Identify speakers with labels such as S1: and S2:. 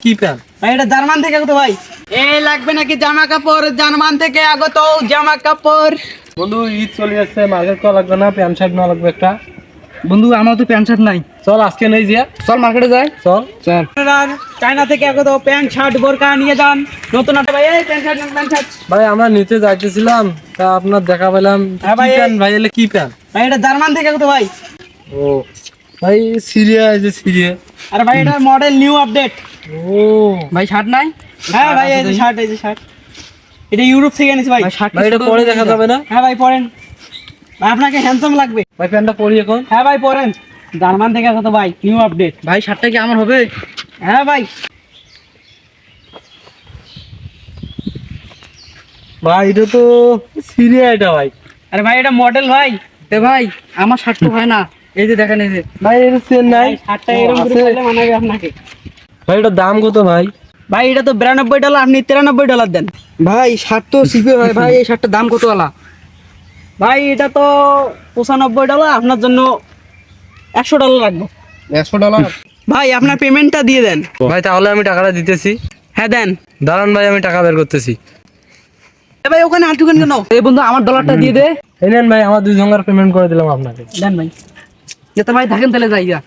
S1: কি প্যান্ট
S2: ভাই এটা জার্মান থেকে আগত ভাই। লাগবে নাকি জামা কাপড়? জার্মান থেকে আগত জামা কাপড়।
S1: বন্ধু ঈদ চলে যাচ্ছে, মার্কেট করা লাগবে না? প্যান্ট শার্ট নেওয়া লাগবে একটা।
S2: বন্ধু আমার তো প্যান্ট শার্ট নাই।
S1: চল আজকে নেই যে,
S2: চল মার্কেটে যাই।
S1: চল
S2: চল। চায়না থেকে আগত প্যান্ট শার্ট বোরকা নিয়ে যান। নতুন আছে ভাই, এই প্যান্ট শার্ট প্যান্ট শার্ট।
S1: ভাই আমরা নিতে যাইতেছিলাম, তা আপনার দেখা পেলাম।
S2: হ্যাঁ
S1: কি
S2: ভাই,
S1: প্যান্ট ভাই? এলে কি প্যান্ট?
S2: ভাই এটা জার্মান থেকে আগত ভাই।
S1: ও ভাই সিরিয়া, এই যে সিরিয়া।
S2: আরে ভাই এটা মডেল নিউ আপডেট।
S1: ও
S2: ভাই শার্ট নাই? হ্যাঁ ভাই এই যে শার্ট, এই যে শার্ট। এটা ইউরোপ থেকে এনেছি ভাই।
S1: ভাই এটা পরে দেখা যাবে না?
S2: হ্যাঁ ভাই পরেন। ভাই আপনাকে হ্যান্ডসাম লাগবে।
S1: ভাই প্যান্টটা পরি এখন।
S2: হ্যাঁ ভাই পরেন। জার্মান থেকে আগত ভাই, নিউ আপডেট। ভাই শার্টটা কি আমার হবে? হ্যাঁ ভাই।
S1: ভাই এটা তো সিরিয়া, এটা ভাই।
S2: আরে ভাই এটা মডেল ভাই। এ ভাই আমার শার্ট তো হয় না। এই যে দেখেন, এই যে
S1: ভাই এর চেন নাই?
S2: শার্টটা এরকম করে পরলে মানাবে আপনাকে।
S1: ভাই এটার দাম কত ভাই?
S2: ভাই এটা তো $92, আপনি $93 দেন। ভাই শার্ট তো সিপে হয় ভাই, এই শার্টটার দাম কত আলা? ভাই এটা তো $95, আপনার জন্য $100 লাগবে।
S1: $100?
S2: ভাই আপনার পেমেন্টটা দিয়ে দেন।
S1: ভাই তাহলে আমি টাকাটা দিতেছি।
S2: হ্যাঁ দেন।
S1: দাঁড়ান ভাই, আমি টাকা বের করতেছি।
S2: এ ভাই ওখানে আটুকেন কেন? এই বন্ধু আমার ডলারটা দিয়ে দে।
S1: এই নেন ভাই, আমার 2 জনের পেমেন্ট করে দিলাম আপনাকে।
S2: দেন ভাই। যেতে ভাই থাকেন, তাহলে যাই গা।